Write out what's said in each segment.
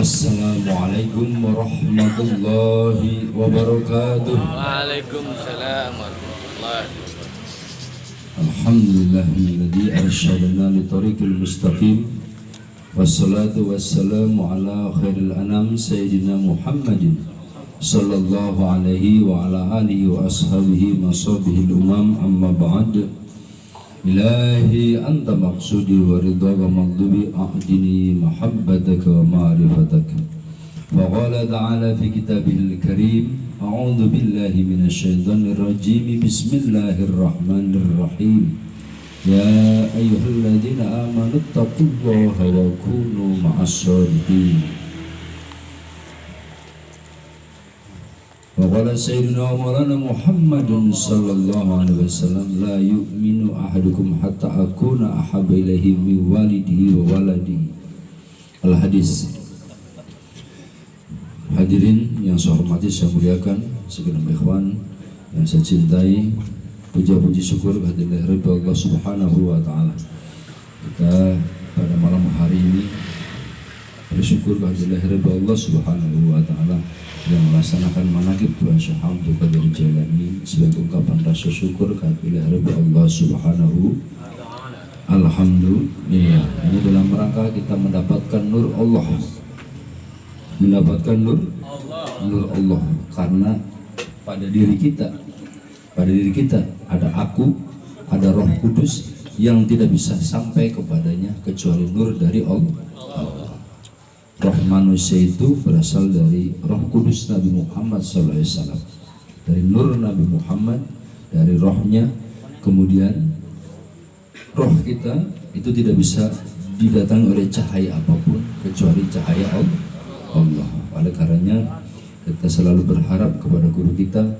Assalamualaikum warahmatullahi wabarakatuh. Waalaikumsalam warahmatullahi wabarakatuh. Alhamdulillahilladzi arsyadana li tariqil mustaqim. Wassalatu wassalamu ala khairil anam sayyidina Muhammadin sallallahu alaihi wa ala alihi wa ashabihi masabihil umam, amma ba'd. Ilahi anta maqsudi wa ridha wa maghdubi a'dini mahabbataka wa ma'rifataka. Wa qala ta'ala fi kitabihil karim, a'udhu billahi minasyaitanir rajim, bismillahirrahmanirrahim. Ya ayyuhalladzina amanu taqullaha wa kunu ma'as-shadiqin. Wa qala sayyidina wa maulana Muhammadun sallallahu alaihi wasallam, la yu'minu ahadukum hatta akuna ahabba ilaihi min walidihi wa waladihi. Al-hadis. Hadirin yang saya hormati, saya muliakan, segenap ikhwan yang saya cintai, puja-puji syukur kehadirat Allah Subhanahu wa taala. Kita pada malam hari ini bersyukur kehadirat Allah Subhanahu wa taala yang melaksanakan manaqib bulan Syawal Qadir Jalani sebagai ungkapan rasa syukur kehadirat Allah Subhanahu. Alhamdulillah. Ini dalam rangka kita mendapatkan nur Allah, mendapatkan nur Allah, karena pada diri kita ada aku, ada Roh Kudus yang tidak bisa sampai kepadanya kecuali nur dari Allah. Roh manusia itu berasal dari Roh Kudus Nabi Muhammad SAW, dari nur Nabi Muhammad, dari rohnya. Kemudian roh kita itu tidak bisa didatangi oleh cahaya apapun kecuali cahaya Allah. Oleh karenanya kita selalu berharap kepada guru kita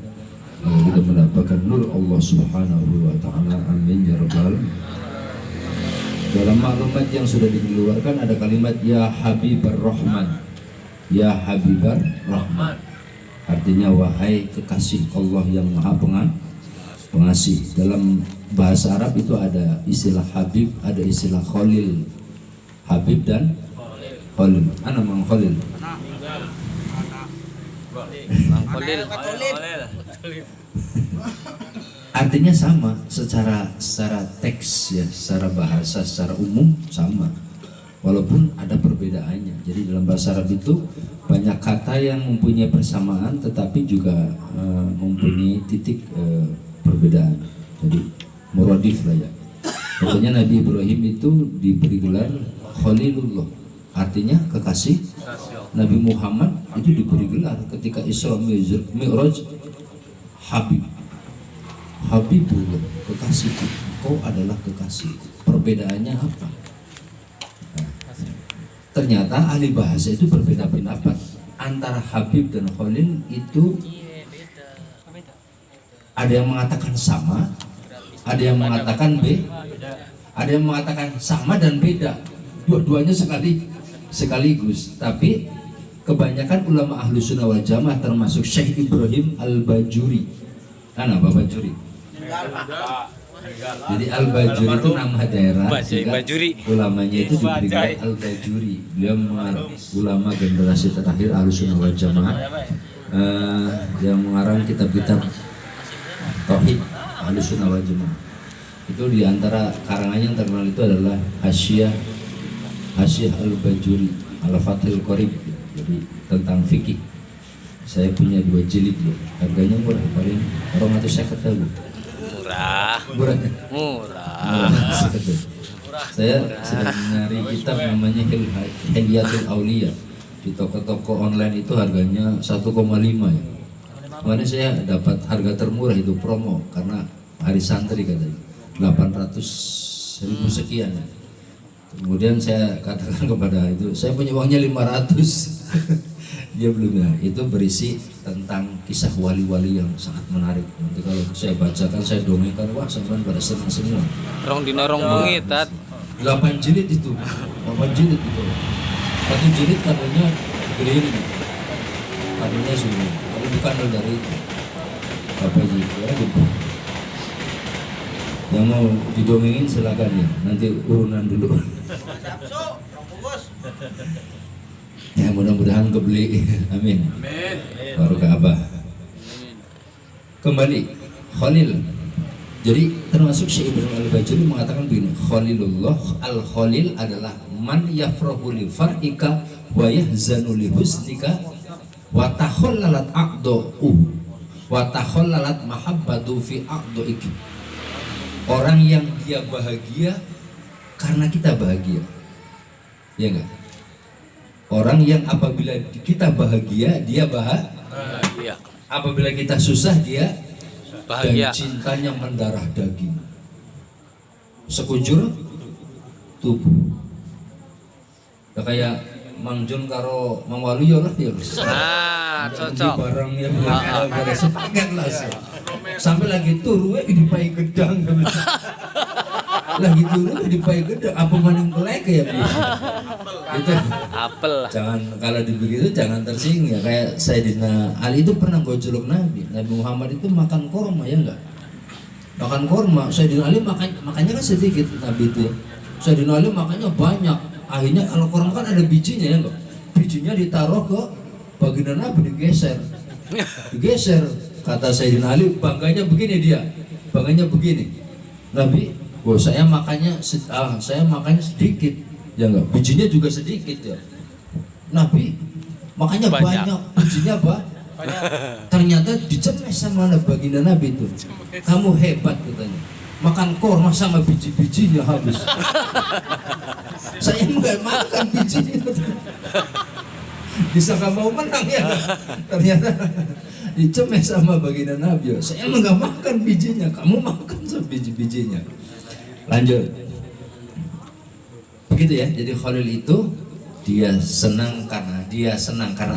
agar kita mendapatkan nur Allah Subhanahu wa taala. Amin ya rabbal. Dalam maklumat yang sudah dikeluarkan ada kalimat ya Habibar Rahman. Ya Habibar Rahman, artinya wahai kekasih Allah yang maha pengasih. Dalam bahasa Arab itu ada istilah Habib, ada istilah Khalil. Habib dan Khalil. Ana Mang Khalil. Mang Khalil. Artinya sama, secara teks ya, secara bahasa, secara umum sama, walaupun ada perbedaannya. Jadi dalam bahasa Arab itu banyak kata yang mempunyai persamaan tetapi juga mempunyai titik perbedaan. Jadi muradif lah ya. Pokoknya Nabi Ibrahim itu diberi gelar Khalilullah, artinya kekasih. Nabi Muhammad itu diberi gelar ketika Isra Mi'raj Habib. Habibullah, kekasihku, kau adalah kekasihku. Perbedaannya apa? Nah, ternyata ahli bahasa itu berbeda pendapat antara Habib dan Khalil. Itu ada yang mengatakan sama, ada yang mengatakan ada yang mengatakan sama dan beda. Dua-duanya sekaligus. Tapi kebanyakan ulama ahlu sunnah wal jamaah termasuk Syekh Ibrahim Al-Bajuri. Apa Bajuri? Jadi Al-Bajuri itu nama daerah, ulamanya itu diberi Al-Bajuri. Beliau ulama generasi terakhir Ahlussunnah wal Jamaah yang mengarang kitab-kitab tauhid Ahlussunnah wal Jamaah. Itu diantara karangannya yang terkenal itu adalah Hasyiah Al-Bajuri Al-Fathil Qorib, jadi tentang fikih. Saya punya 2 jilid loh, harganya murah, paling orang atau saya kata murah. Saya sedang mencari kitab namanya Hilyatul Auliya di toko-toko online, itu harganya 1,5 ya. Kemarin saya dapat harga termurah itu promo karena hari santri katanya 800.000 sekian. Kemudian saya katakan kepada itu, saya punya uangnya 500. Dia belum ya. Itu berisi tentang kisah wali-wali yang sangat menarik. Nanti kalau saya bacakan, saya dongengkan, wah sampean pada senang semua. Rong dina rong bengi tat. 8 jilid itu. 8 jilid itu. 1 jilid katanya gede ini. Katanya semua. Tapi bukan dari itu. Apa jilid ya gitu. Yang mau didongengin silakan ya. Nanti urunan dulu. Yang mudah-mudahan kebeli. Amin. Barokah Abah. Kembali Khalil. Jadi termasuk Syekh Ibrahim Al-Bajuri mengatakan begini, Khalilullah al-Khalil adalah man yafrahu li far'ika wa yahzanu li husnika wa takhallalat aqdu'u wa takhallalat mahabbatu fi aqdu'iki. Orang yang dia bahagia karena kita bahagia. Ya enggak? Orang yang apabila kita bahagia, dia bahagia. Apabila kita susah, dia bahagia. Dan cintanya mendarah daging, sekujur tubuh. Ya kayak Mang Jun karo Mang Waluyo lah ya. Cocok. Barang yang pada sepaket lah. Sampai lagi turu di pai gedang. Lagi turu di pai gedang. Apa maning pelek ya? Itu Apel. jangan, kalau begitu jangan tersinggung ya. Kayak Sayyidina Ali itu pernah gojolok Nabi Muhammad itu makan korma, ya enggak? Makan korma, Sayyidina Ali makannya kan sedikit, Nabi itu ya. Sayyidina Ali makannya banyak. Akhirnya kalau korma kan ada bijinya, ya enggak? Bijinya ditaruh ke baginda Nabi, digeser. Kata Sayyidina Ali, bangganya begini dia, bangganya begini. Nabi, saya makannya sedikit. Ya enggak, bijinya juga sedikit ya. Nabi makanya banyak bijinya banyak. Ternyata dicemes sama baginda Nabi itu. Kamu hebat katanya. Makan korma sama biji-bijinya habis. Saya enggak makan bijinya. Disangka mau menang ya. Ternyata dicemes sama baginda Nabi. Saya enggak makan bijinya, kamu makan sama biji-bijinya. Lanjut. Begitu ya. Jadi Khalil itu dia senang karena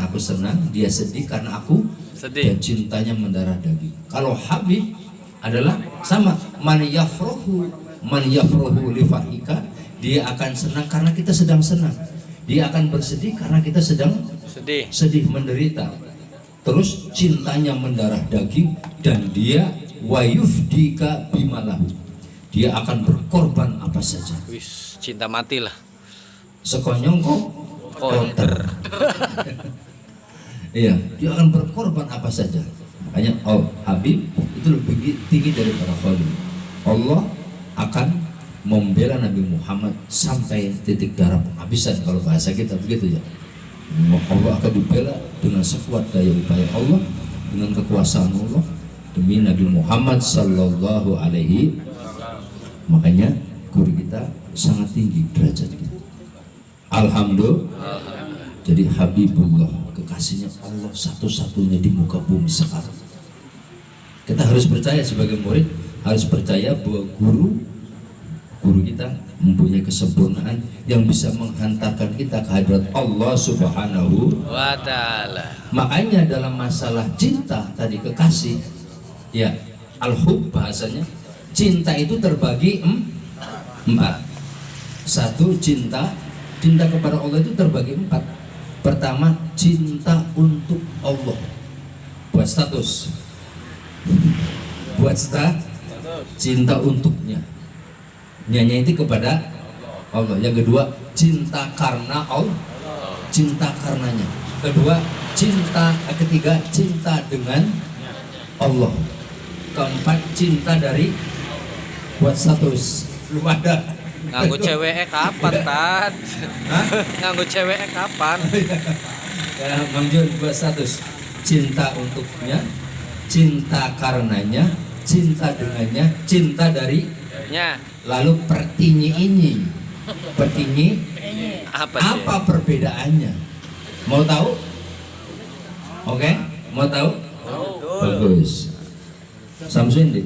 aku senang, dia sedih karena aku sedih, dan cintanya mendarah daging. Kalau Habib adalah sama, man yafrahu li farika, dia akan senang karena kita sedang senang. Dia akan bersedih karena kita sedang sedih menderita. Terus cintanya mendarah daging, dan dia wayufdika bimalahu, dia akan berkorban apa saja. Wis, cinta mati lah. Sekonyong kok counter. Iya, dia akan berkorban apa saja. Makanya Habib itu lebih tinggi daripada Khalil. Allah akan membela Nabi Muhammad sampai titik darah penghabisan, kalau bahasa kita begitu ya. Allah akan dibela dengan sekuat daya upaya Allah, dengan kekuasaan Allah demi Nabi Muhammad sallallahu alaihi. Makanya guru kita sangat tinggi derajat kita. Alhamdulillah. Jadi Habibullah, kekasihnya Allah satu-satunya di muka bumi sekarang. Kita harus percaya sebagai murid, harus percaya bahwa guru kita mempunyai kesempurnaan yang bisa menghantarkan kita ke hadirat Allah Subhanahu wa ta'ala. Makanya dalam masalah cinta tadi, kekasih ya, al-hub bahasanya, cinta itu terbagi empat. Satu, cinta kepada Allah itu terbagi empat. Pertama, cinta untuk Allah, buat status, cinta untuknya, nyanyi itu kepada Allah. Yang kedua, cinta karena Allah, cinta karenanya. Ketiga, cinta dengan Allah. Keempat, cinta dari buat status. Belum ada. Nganggo cewek kapan, Tat? Hah? Nganggo cewek kapan? Ya, Bang Jun, buat status. Cinta untuknya, cinta karenanya, cinta dengannya, cinta darinya. Lalu pertinyi apa perbedaannya? Mau tahu? Oke, mau tahu? Bagus. Samsung deh.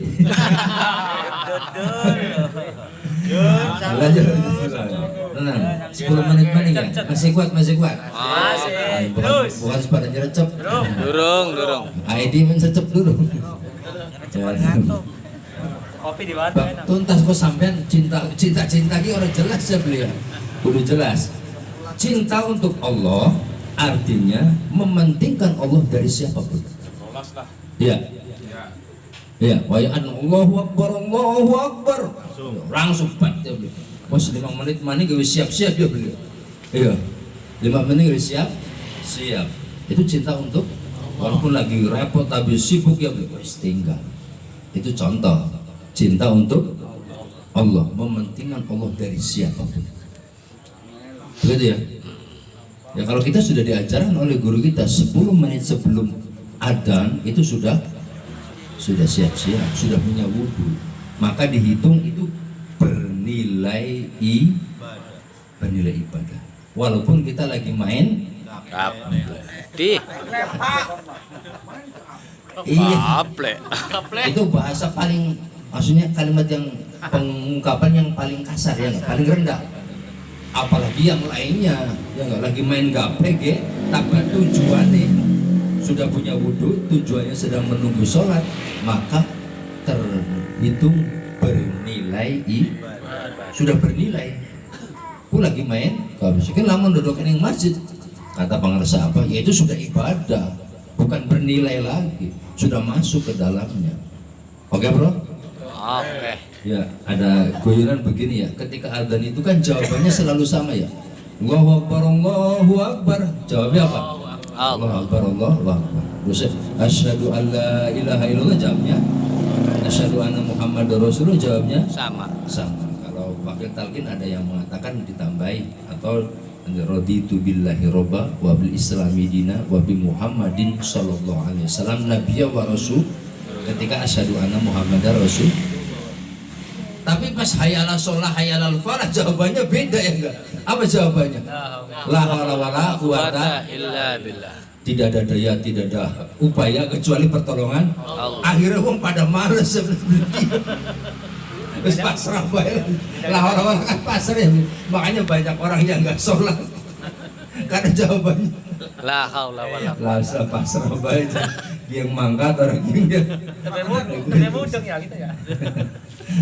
Lanjut. Tenang. 10 menit paling ya. Masih kuat. Bukan sepada nyerecep. Durung. ID mencecep dulu. Kopi di mana? Tuntas kok sampean cinta ki orang jelas ya beliau. Udah jelas. Cinta untuk Allah artinya mementingkan Allah dari siapapun. Iya. Ya, wa Allahu Akbar. Langsung pat dia beliau. Bos 5 menit mana gue siap-siap dia beliau. Iya. 5 menit gue siap. siap. Itu cinta untuk, walaupun lagi repot tapi sibuk ya wis tinggal. Itu contoh cinta untuk Allah, mementingkan Allah dari siapapun. Begitu ya. Ya kalau kita sudah diajarkan oleh guru kita 10 menit sebelum adzan itu sudah siap-siap, sudah punya wudhu, maka dihitung itu bernilai ibadah. Walaupun kita lagi main Di Iya, itu bahasa paling, maksudnya kalimat yang pengungkapan yang paling kasar ya, paling rendah. Apalagi yang lainnya yang nggak lagi main gaplek ya, tapi tujuannya sudah punya wudhu, tujuannya sedang menunggu sholat, maka terhitung bernilai sudah bernilai. Aku lagi main, kalau misalkan lama duduk di masjid, kata pengerasa apa? Ya itu sudah ibadah, bukan bernilai lagi, sudah masuk ke dalamnya. Oke bro? Oke. Ya, ada guyonan begini ya, ketika adzan itu kan jawabannya selalu sama ya. Allahu Akbar, Allahu Akbar. Jawabnya apa? Allahu Akbar, Allahu Akbar. Terus asyhadu an la ilaha illallah jawabnya. Asyhadu anna Muhammadar Rasulullah jawabnya Sama. Kalau wakil talqin ada yang mengatakan ditambahi, atau raditu billahi robba wa bil islami dina wa bi Muhammadin sallallahu alaihi wasallam nabiyya wa rasul, ketika asyhadu anna Muhammadar Rasul. Tapi pas hayalal sholah hayalal falah jawabannya beda ya enggak? Apa jawabannya? La haula wala quwata illa billah. Tidak ada daya, tidak ada upaya kecuali pertolongan Allah. Akhirnya wong pada males sebenarnya. Terus pasrah bae. La haula wala kan pasrah ya. Makanya banyak orang yang enggak sholat karena jawabannya La haula wala quwata. Pasrah bae. Yang mangkat orang yang mudeng ya gitu ya.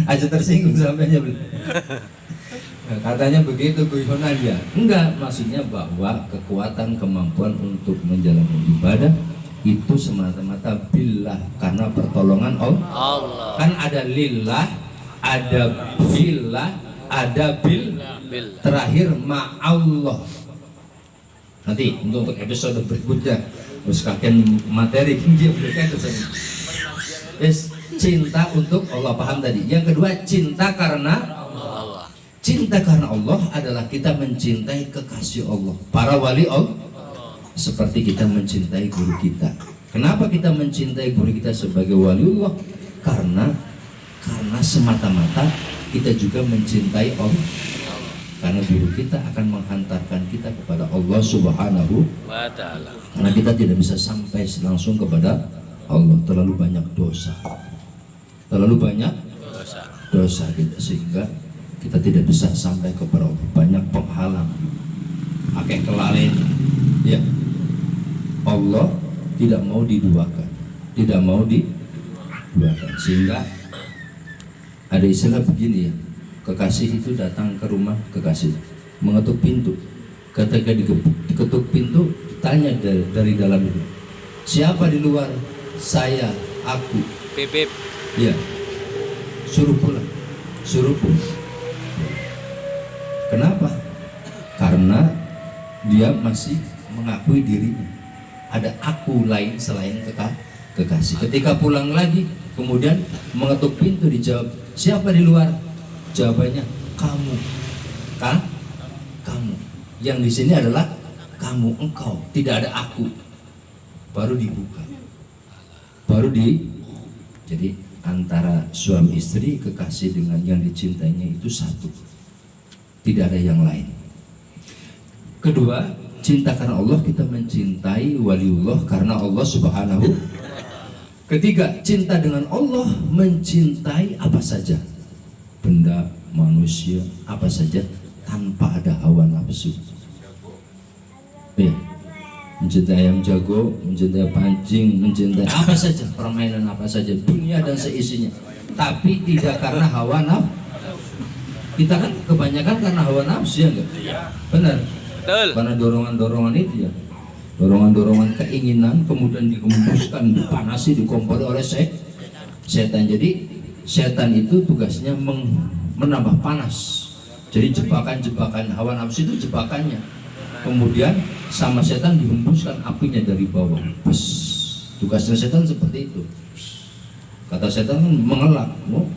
aja tersinggung sampainya. Nah, katanya begitu guyonan ya. Enggak, maksudnya bahwa kekuatan kemampuan untuk menjalankan ibadah itu semata-mata billah, karena pertolongan Allah. Kan ada lillah, ada billah, ada bil, terakhir ma'allah. Nanti untuk episode berikutnya terus kakek materi dia berikan terus cinta untuk Allah, paham tadi. Yang kedua cinta karena Allah. Cinta karena Allah adalah kita mencintai kekasih Allah, para wali Allah, seperti kita mencintai guru kita. Kenapa kita mencintai guru kita sebagai waliullah? Karena semata-mata kita juga mencintai Allah. Karena guru kita akan menghantarkan kita kepada Allah Subhanahu wa Ta'ala. Karena kita tidak bisa sampai langsung kepada Allah, terlalu banyak dosa. Terlalu banyak dosa kita, sehingga kita tidak bisa sampai kepada Allah. Banyak penghalang, pakai kelalaian ya. Allah tidak mau diduakan, tidak mau diduakan, sehingga ada istilah begini ya, kekasih itu datang ke rumah kekasih, mengetuk pintu. Ketika diketuk pintu, tanya dari dalam itu, siapa di luar? Saya, aku. Bebek. Ya, suruh pulang, suruh pulang. Kenapa? Karena dia masih mengakui dirinya ada aku lain selain kekasih. Ketika pulang lagi, kemudian mengetuk pintu, dijawab, siapa di luar? Jawabannya, kamu. Kamu. Yang di sini adalah kamu, engkau. Tidak ada aku. Baru dibuka. Jadi antara suami istri, kekasih dengan yang dicintainya itu satu, tidak ada yang lain. Kedua, cinta karena Allah, kita mencintai waliullah karena Allah Subhanahu. Ketiga, cinta dengan Allah, mencintai apa saja, benda, manusia, apa saja, tanpa ada hawa nafsu. Mencintai ayam jago, mencintai pancing, mencintai apa saja, permainan apa saja, dunia dan seisinya, tapi tidak karena hawa nafsu. Kita kan kebanyakan karena hawa nafsu ya enggak? Benar. Betul. Karena dorongan-dorongan itu ya, dorongan-dorongan keinginan, kemudian dikembuskan, dipanasi, dikompori oleh setan. Jadi setan itu tugasnya menambah panas. Jadi jebakan-jebakan hawa nafsu itu jebakannya. kemudian sama setan dihembuskan apinya dari bawah. Bus. Tugasnya setan seperti itu. Kata setan kan mengelak, oh,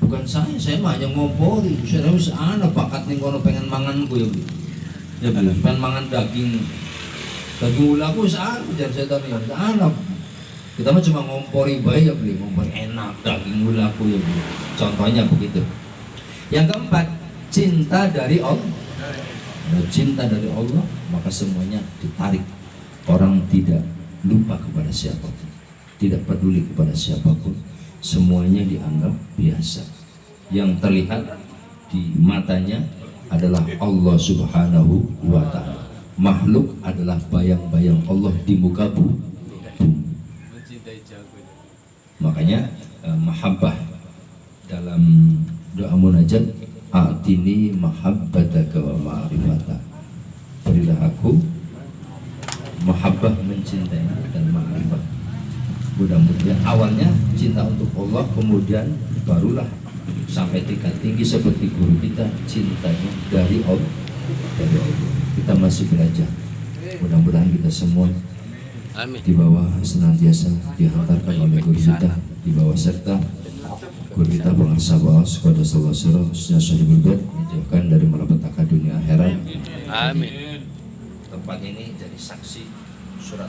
bukan saya mah hanya ngompori. Saya wis ana bakat ning kono pengen manganku ya. Ya pengen mangan daging ulaku wis ana jar setan ya. Ana. Kita mah cuma ngompori bae ya beli, ngompori enak daging ulaku ya beli. Contohnya begitu. Yang keempat, cinta dari Allah. Nah, cinta dari Allah, maka semuanya ditarik. Orang tidak lupa kepada siapapun, tidak peduli kepada siapapun, semuanya dianggap biasa. Yang terlihat di matanya adalah Allah Subhanahu wa Ta'ala. Makhluk adalah bayang-bayang Allah di muka bumi. Makanya mahabbah dalam doa munajat, atini mahabbataka wa ma'rifata, berilah aku mahabbah, mencintai dan ma'rifat. Mudah-mudahan awalnya cinta untuk Allah, kemudian barulah sampai tingkat tinggi seperti guru kita, cintanya dari Allah. Kita masih belajar. Mudah-mudahan kita semua Amin. di bawah senantiasa dihantarkan oleh guru kita, di bawah serta guru kita bangsa bawas kepada sallallahu alaihi wasallam dijauhkan dari malapetaka dunia akhirat. Amin. Tempat ini jadi saksi surat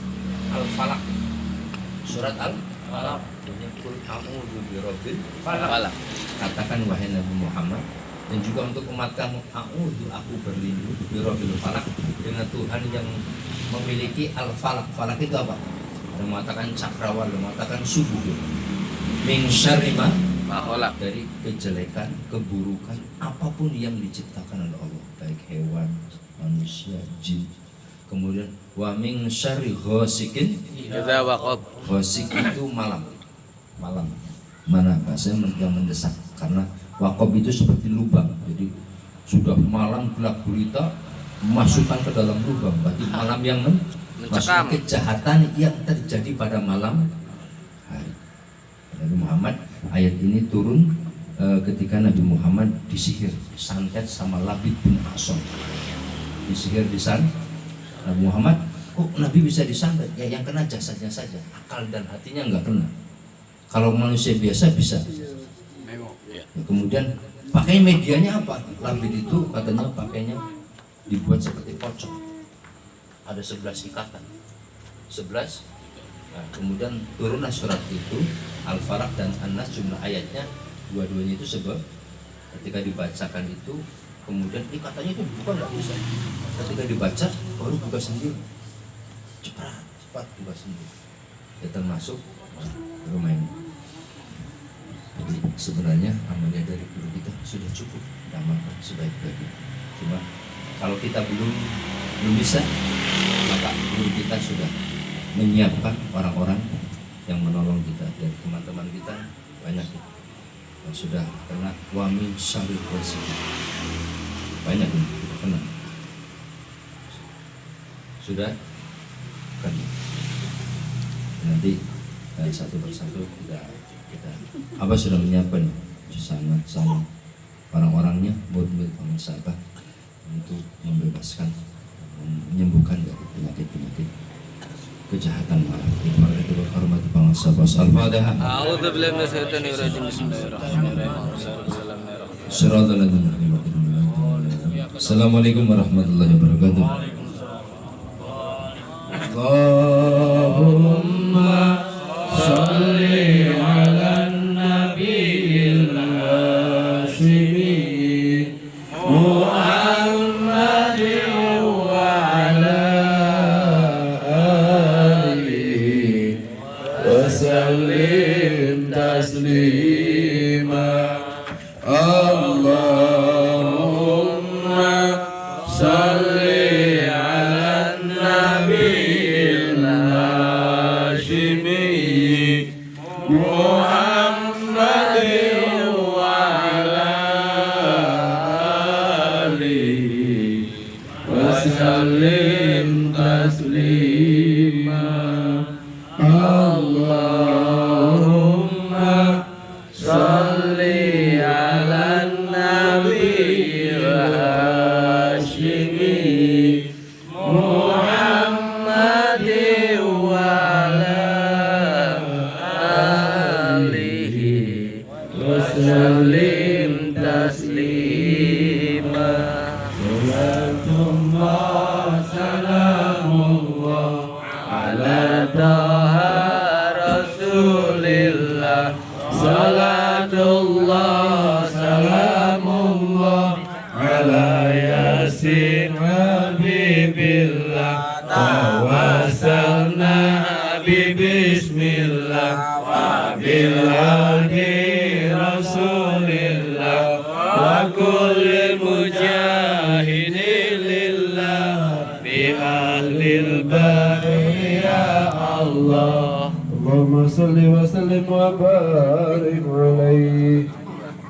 Al-Falaq. Surat Al-Falaq bunyi kul a'udzu birabbil falaq. Katakan wahai Nabi Muhammad dan juga untuk umat kamu, a'udzu, aku berlindung birabbil falaq, dengan Tuhan yang memiliki Al-Falaq. Falaq itu apa? Ada mengatakan cakrawala, mengatakan subuh. Min syarri ma khalaq, dari kejelekan, keburukan apapun yang diciptakan oleh Allah, baik hewan, manusia, jin. Kemudian wa min syarri ghasikin idza waqab. Ghasik itu malam. Mana bahasanya yang mendesak, karena waqab itu seperti lubang. Jadi sudah malam gelap gulita, masukkan ke dalam lubang. Berarti malam yang mencekam, kejahatan yang terjadi pada malam hari. Nabi Muhammad, ayat ini turun ketika Nabi Muhammad disihir, santet sama Labid bin Asom. Disihir Nabi Muhammad, kok Nabi bisa disantet? Ya yang kena jasadnya saja, akal dan hatinya nggak kena. Kalau manusia biasa bisa. Ya, kemudian pakai medianya apa? Labid itu katanya pakainya dibuat seperti pocong. Ada 11 ikatan. 11. Nah, kemudian turunlah surat itu, Al-Falaq dan An-Nas, jumlah ayatnya dua-duanya itu sebab ketika dibacakan itu, kemudian ikatannya itu bukan nggak bisa. Ketika dibaca baru buka sendiri, cepat buka sendiri. Ya, termasuk rumah ini. Jadi sebenarnya amalnya dari guru kita sudah cukup, diamalkan sebaik-baiknya. Cuma kalau kita belum bisa, maka guru kita sudah menyiapkan orang-orang yang menolong kita. Dari teman-teman kita banyak yang sudah kena wamin syarif wasiqin, banyak yang kita kena sudah kan. Nanti satu persatu kita apa sudah menyiapkan sama orang-orangnya, murid-murid sahabat, untuk membebaskan, menyembuhkan dari penyakit-penyakit kejahatan malam. Itu hormat bangsa bos. Al-Fatihah. A'udzu billahi minasyaitonir rajim. Bismillahirrahmanirrahim. Assalamualaikum warahmatullahi wabarakatuh. Allahumma sholli ala nabiyil hashimi Muhammadin wa ala alihi wa sallim taslima. Allahumma sholli ala nabiyil hashimi Muhammadin wa ala alihi wa sallim taslima. Allahumma sholli ala nabiyil hashimi taslima. Salatullah salamullah ala Taha Rasulillah. Salatullah salamullah ala yasin habibillah tawassalna bismillah wa bil hadi rasulillah wa kulli mujahidin lillah bi ahlil bari ya Allah. Allahumma salli wa sallim wa barik alaihi.